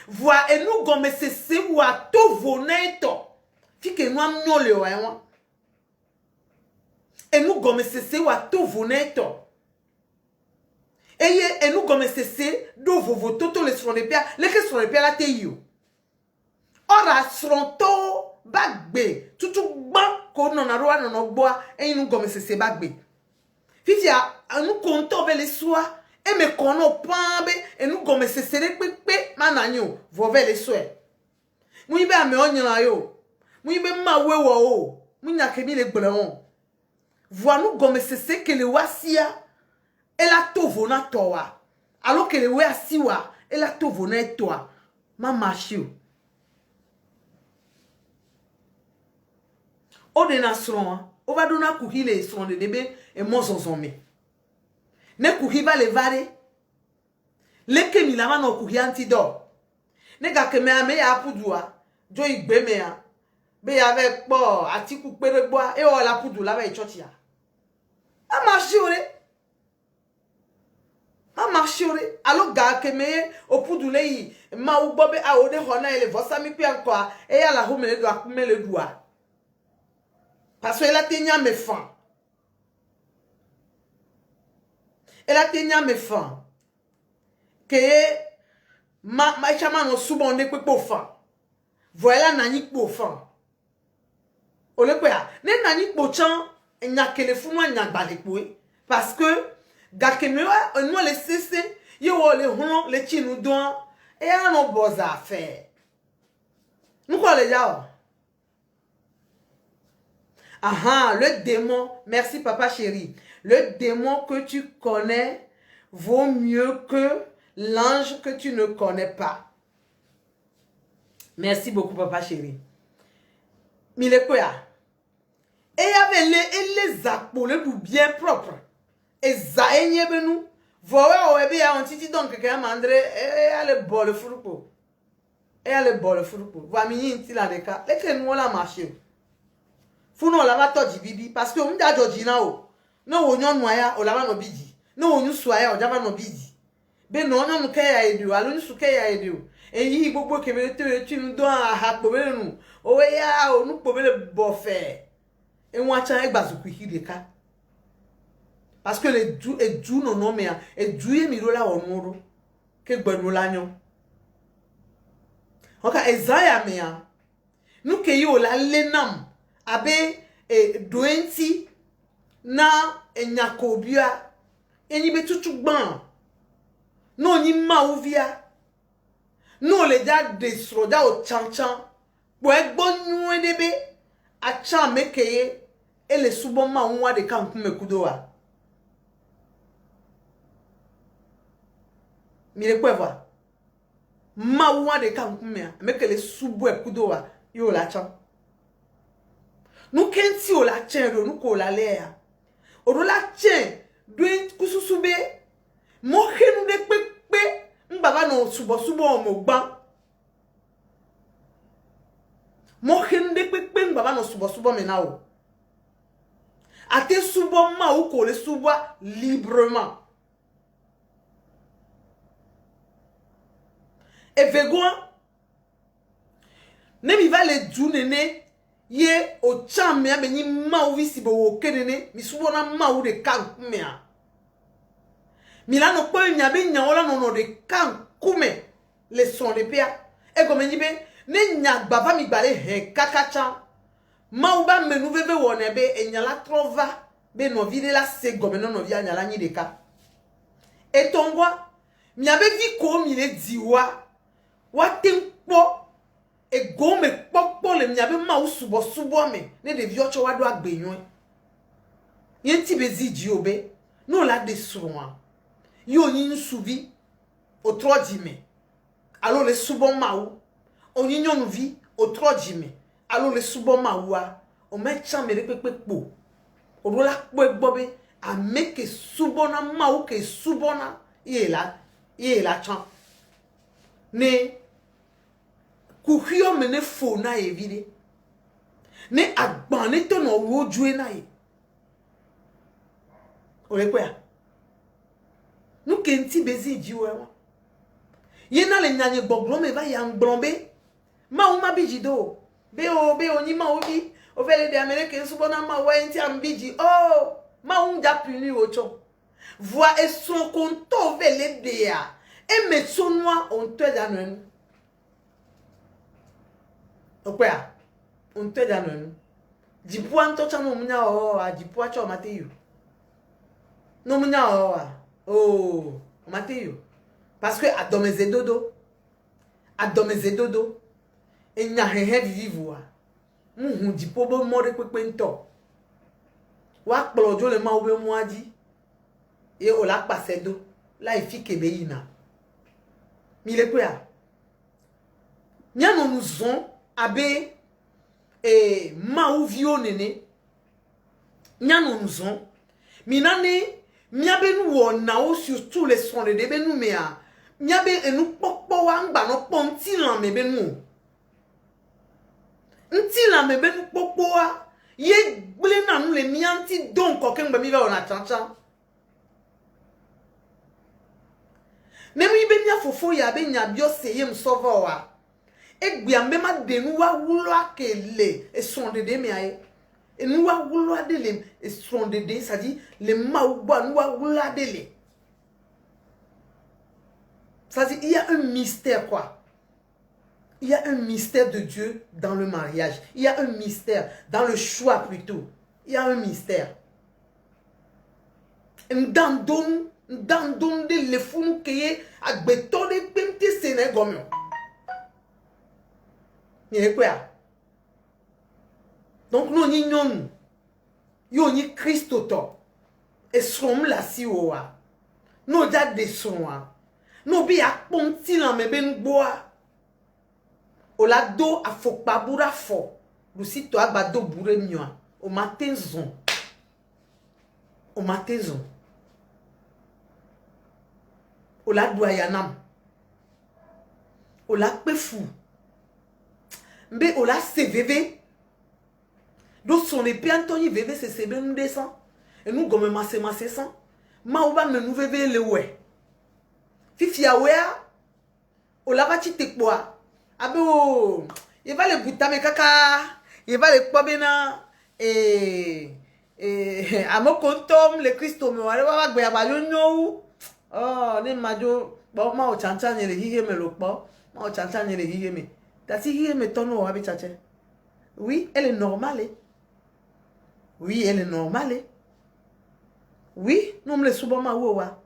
Voa enu gome se wa to voneto. Fike no amnyo le wa enwa. Enu gome se wa to voneto. Eye enu gome se do vovo toto le son de pia, le ke son de pia la te yo. Ora sronto bagbe, tutu gban ko no na roa no gboa, enu gome se bagbe. Fitia anu konto be le soa. Et me kono pambe et nous gomme se sere pepe mananyo vove le soe. Mouibe ame onyana yo. Mouibe ma wewa o. Mouina kemi le gbleon. Voa nous gomme se se que le wasia et la tovo na towa. Alors que le wasiwa et la tovo na toa. Ma machio. Ode na sron. O va dona kuhile sron de debe et mozonzome. Ne kuhiba le vare. Le kemi la mano kuhi antido. Ne ga keme ame ya pudua. Jo igbe me ya. Be ya ve po atiku pere gboa. E o la pudu la ve church ya. A marchi ore. A marchi ore. Alo ga keme o pudu le yi. Ma u bobe a ode hona ele vosa mi pi anko. E ya la home le do akume le doa. Parce que la tenya me fan. Elle a tenu à mes fins. Que ma chama no subo ne kwe po fan. Voilà nani po fan. Ole kwa ne nani po chan nya telefonu nya balekwe parce que gakemewa no le sese yo le hon le chinu don e a no boza faire. Nous quoi les gars? Aha, le démon, merci papa chéri. Le démon que tu connais vaut mieux que l'ange que tu ne connais pas. Merci beaucoup, papa chéri. Mille quoi? Et il y avait les apôles bien propres. Et ça, il y avait nous. Voilà, il y a un petit donc qui a mandé. Et il y a le bol de fruit. Et il y a le bol de fruit. Voilà, il y a un petit là de cas. Et que nous, on a marché. Faut nous, on l'a pas dit bibi. Parce que on a dit non. No wonyo nwaya olaba no bidi no wonyu suaya ojaba no bidi be no onyo nuke ya edu alunyu suke ya edu eyi gbogbo kemere te tinu do aha pobele nu owe ya onu pobele bofe enwa chan egbazuku hideka parce que le du no no me e du ye mi rola onuro ke gbenu lanyo oka ezaya me ya nuke yo la lenam abe doenti na enyakobia enyi be tutu gban no ni ma ovia no le da desro da o chanchan bo egbonu edebe acha mekeye ele subo ma nwa de kan kume kudowa mire kweva ma nwa de kan kume mekele subo kudowa yo la chan nu kenti o la chen ro nu ko la le ya Orola chen, doing kususube, Mohenu de pepe. Mbaba no subo omogba. Mohenu de pepe. Mbaba no subo menao. Ate subo ma ou ko le subo librement. Et vegoin. Ne mi va le djou nene. Ye o cham mea be ni ma ou visi bo o kenene. Mi subo na ma ou de kan mea. Mila no po nya be nya ola no de kan kume le son de pia e go meni be ne nya gbava mi gbale he kakacha ma u ba menu veve wona be e nya la trova be no vide la se go meno no via nya la nyi de ka e tongwa mi abe vi ko mi le diwa wa tempo e go me popo le mi abe ma u subo me ne de vi ocho wa do agbeyon yen ti be zi ji obe no la de soin yo ni souvi au 3 dime. Alors le soubon maou. On y nyon vi au 3 dime. Alors le soubon maoua. On met chambre de pepe po. On doit la poe bobe. A meke soubona maou ke soubona. Il est là chan. Ne. Kourio mene fona evide. Ne agbane ton o wojwe na e. On le quoi? Nous kenti bezi diwe wa. Yena le nyanye boglo me va yang blombe. Ma ou ma bijido. Be o ni ma obi. O vele de Amérique subona ma wa enti ambiji. Oh, ma ou ja puni ocho. Voix et son konto vele de ya. E me sonwa on te danon. Okwa. On te danon. Di poanto cha no munya o a di poacho mateyo. No munya o a. Oh, Mathieu. Parce que adomeze dodo. E nya hehe vivoa. Muhu di pobo more pepe nto. Wa plojo le ma obe muaji. E o la passe do. La ifi kebe ina. Mi le kwea. Nya no nous on abe e ma ou vio nene. Nya no nous on. Minane miabe nu wona o sur tous les sons de be nu mea miabe enu popo wa ngba no ponti lan me be nu nti lan me be nu popo wa ye gbele na nu le mianti don ko ke ngba mi va ona chancha ne mi be nya fofo ya be nya bio seye msova wa egbia me ma de nu wa wulo akele e son de me aye. Et nous avons voulu les son de ça dit les maouba nous avons voulu les. Ça dit il y a un mystère quoi. Il y a un mystère de Dieu dans le mariage. Il y a un mystère dans le choix plutôt. Il y a un mystère. Dans de les fous qui est à béton de pente sénégomion. Il y a quoi? Donc nous n'ignons yo ni Christ to et som la si oa no ja de soa no bi akponti lan me ben boa o la do afokpa bura fo lu si to agbado bure mioa o matenzon o la do ayanam o la pefu mbe o la cvv. Donc son épée Anthony veve se sebe nous descend et nous gomme masse sans ma ou ba me nous veve le ouais fifi ya wea o la va ti tekpoa abe o il va le buta me kaka il va le kobena amokontom le Christo me wale wa gbe abayo nyo oh ne majo bo ma o chancha ni le hihe me lo po ma o chancha ni le hihe me tati hihe me tono wa bi chache. Oui, elle est normale. Oui, elle est normale. Oui, nous me le soubons ma ouwa.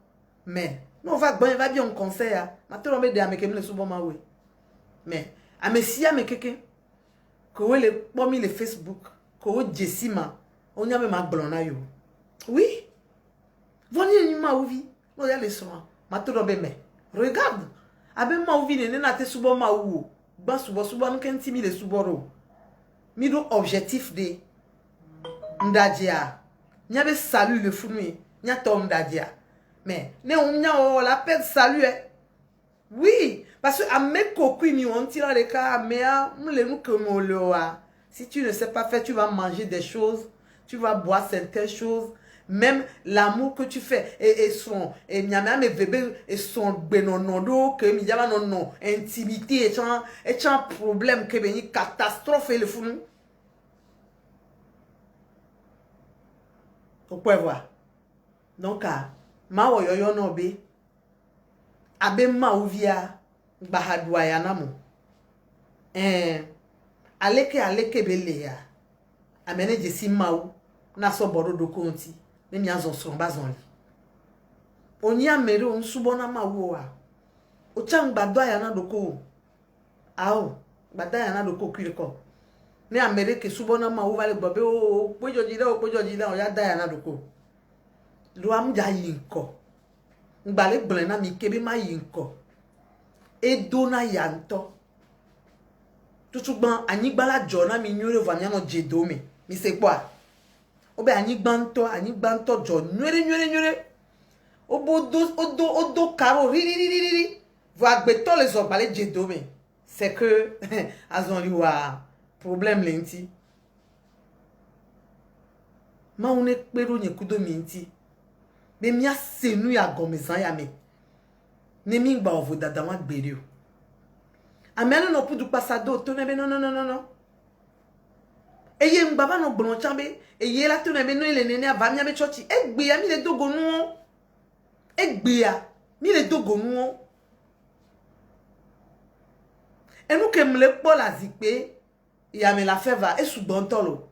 Mais, nous on va bien en concert. Maintenant, on va dire que le soubons ma ouwe. Mais, à mes si à mes quelqu'un, que vous les pommes le Facebook, que vous Jessima, on y a même un blona yo. Oui, venez ma ouvi. Nous y a les soins. Maintenant, on va mais. Regarde. Abe ma ouvi ne na te soubons ma ouwo. Ban soubons nous qu'un timi le souboro. Mido objectif de Ndadia. Nyabe salut le funu. Nyato Ndadia. Mais, on l'appelle salut. Oui, parce que à mes coquilles, on tire les cas, mais si tu ne sais pas faire, tu vas manger des choses, tu vas boire certaines choses. Même l'amour que tu fais et son et mes bébés et son benonodo que mi yaba non intimité et un problème que une catastrophe et le fou. Vous pouvez voir. Donc ma yo no be abe ma ovia bahadwa ya namo aleke bele ya amene jesi maou na so bodo do konti ne mi azon so bazon oni amere on subona mawo a o chan gbadwa ya na doko ao gbadwa ya na doko kiriko ne amere ke subona mawo vale bobe o pojo jile o ya da ya na doko lo am ja yinko ngbale gblen na mi kebe ma yinko edona yanto tutugban anigbala jona mi nyore vanya no jedome mi se kwa obe anigbanto jo nyore odo karo ri va gbeto les obale jedome c'est que azon liwa problème lenti ma une pero nyekudo minti be mi asenu ya gomezan ya me ne mi gba ovo dada wa gbere o amene no pudu pasado to ne be no eye ngba no gbon chambe eye la to ne be no ile nene ava mi abe church egbe ya mi le dogo nu egbe ya mi le dogo nu enu ke mle po la zipe ya me la feva e sugbon to lo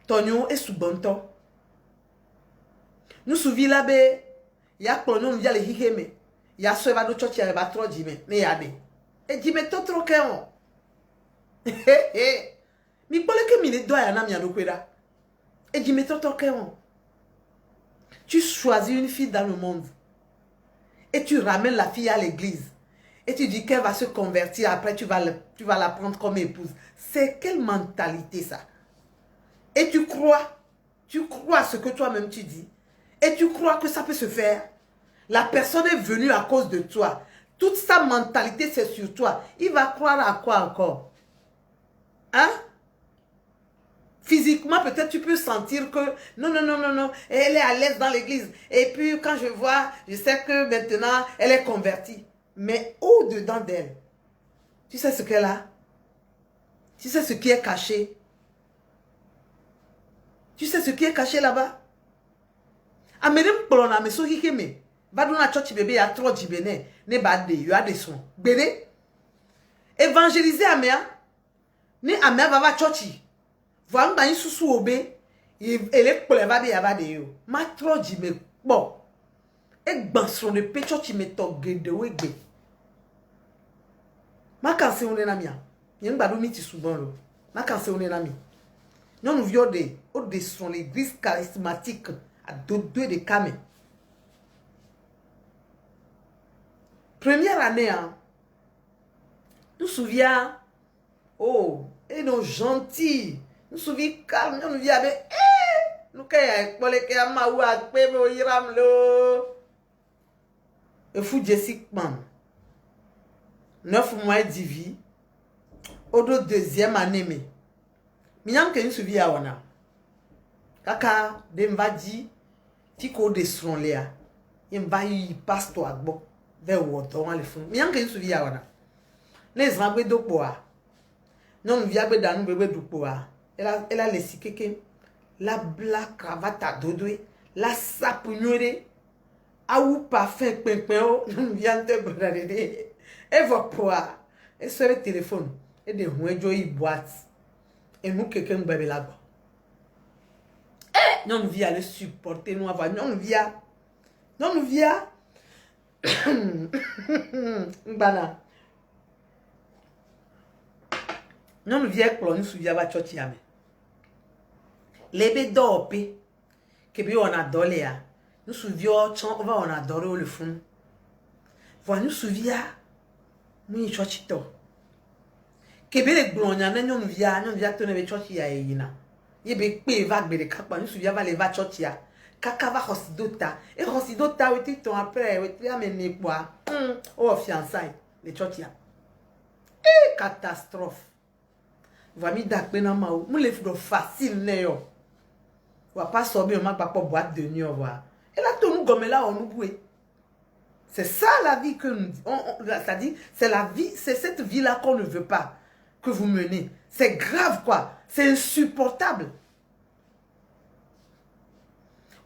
tonyo e sugbon to nous souvi la be ya plono via le hiheme ya so eba do church ya ba tro jime ne ya be e jime to tro ke on mi pole ke mi le do ya na mi adokweda e jime to tro ke on tu choisis une fille dans le monde et tu ramènes la fille à l'église et tu dis qu'elle va se convertir après tu vas la prendre comme épouse. C'est quelle mentalité ça? Et tu crois ce que toi-même tu dis. Et tu crois que ça peut se faire. La personne est venue à cause de toi. Toute sa mentalité, c'est sur toi. Il va croire à quoi encore? Hein? Physiquement, peut-être tu peux sentir que non, elle est à l'aise dans l'église. Et puis, quand je vois, je sais que maintenant, elle est convertie. Mais au-dedans d'elle, tu sais ce qu'elle a? Tu sais ce qui est caché? Tu sais ce qui est caché là-bas? Amerem polona me so hikeme baduna church bébé ya tro jibene ne bade yo ade so gbere évangéliser amea ni amea baba church vo ngba yin susu obe ele pole bade ya bade yo ma tro jibe po e gban so ne pe church me to gede we gbe ma kan se one na mia yin gba do mi ti sugbon lo ma kan se one na mi non vio de o de son l'église charismatique à deux de Kame. Première année, hein, nous souviens, oh, et nos gentils, nous souviens calme, nous via de, nous kaya, pour les kaya mawa, pebo yiram lo. Et fou Jessica man, 9 mois de vie, au deuxième année, mais, miam que nous souviens wana, kaka demvadi. Tiko de son lea imba yi pastor agbo ve woto wan le fun mi yanke nsu via wana ne zragbe dopo a non via gbe danu bebe dopo a ela le sikeke la black cravate dodwe la sapunyore awu parfait penpen o non via nte bradede e vopo a e so le téléphone e de hu ejo yi boîte e nu keke mbebe la gbo. Non via le supporter nous avoir non via bana non via clone sou via ba church ya me lebe dope que bi on adore ya nous souvio chon on va on adore le fond voilà nous souvia mu church to que bi le glonya na non via to ne be church ya yina ye be pe va gbe de kapa nous souvia va le va church ya kakava rosidota et rosidota oui ton après oui amené quoi oh fiançailles les chotia et catastrophe va mi dakpe na ma ou le fdo facile ne yo va pas sortir ma pas boîte de nuit voir et là tout nous gomme là on nous boué c'est ça la vie que nous c'est-à-dire c'est la vie c'est cette vie là qu'on ne veut pas que vous menez c'est grave quoi c'est insupportable.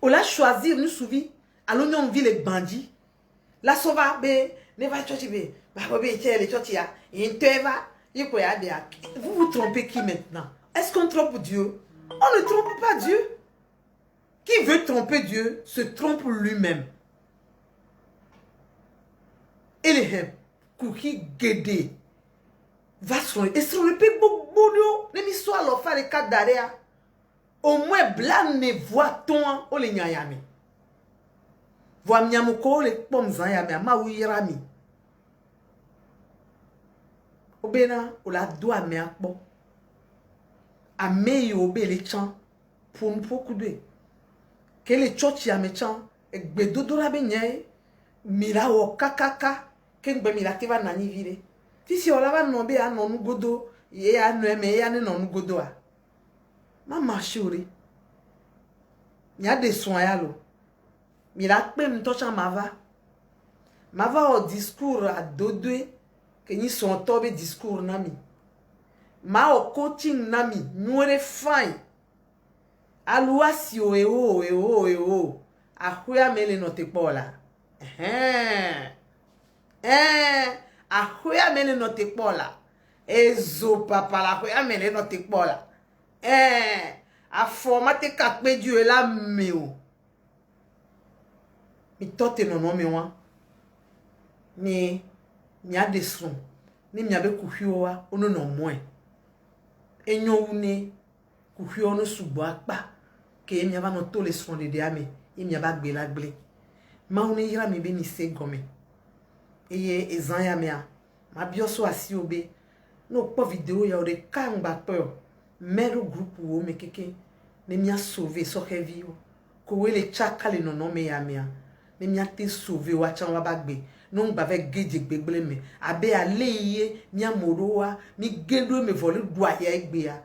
On l'a choisir nous souvi allons on vit les bandits la sauva be ne va chochi be ba be les chochi ya vous vous trompez qui maintenant? Est-ce qu'on trompe Dieu? On ne trompe pas Dieu. Qui veut tromper Dieu se trompe lui-même. Et les cookies guédés va se et se répète beaucoup de l'histoire leur faire les quatre d'arrêt. Au moins blanc ne voit ton o le nyayami. Voit nyamoko le pommes zayami ma uyirami. Obena o la doa me akbo. A me yo be le chan pour beaucoup de. Que le church ya me chan e gbedo dora be nyai mira o kakaka ke ngbe mira ke va nani vire. Fisi o la va no be a no godo ye ya no me ya ne no godo a. Mama chérie, il y a des soins là. Il a pris une touche à Mava. Mava au discours à Dodwe que ni son tobe discours nami. Ma au coaching nami, nous les failles. Aloua si o eo. A huya mele note pola. A huya mele note pola. Ezo papa la huya mele note pola. A formaté kakpe Dieu là meo. Mi tote non me wa. Ni a des sons. Ni mi abe kuhioa ono no moins. Enyo une kuhio no subo pa. Ke mi aba no to les sons de diame. I mi aba gbe la gble. Ma une ira mi be ni se gome. Eye ezan ya mea. Ma bioso asi obe. No po vidéo ya ode kangba peur. Mais le groupe où me keke ne m'y a sauvé so heavy ko le chaka le nono me ya mea ne m'y a te sauvé wa chan wa bagbe non ba avec geje gbegbele me abe aleye mi amoroa mi gedo me vole doa ya egbe ya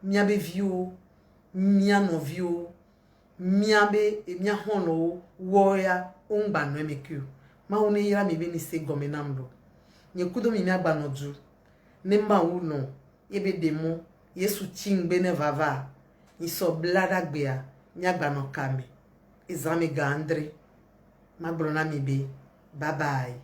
mi abe vio mi ano vio mi abe mi a hono wo ya onba no me ku ma one ira mi be ni se gome namdo nye kudo mi agba no ju ne ma wu no ebe demo Yesu chingbe ne vava iso blada gbea nyagba no kame izame gandre mabrona mi be bye bye.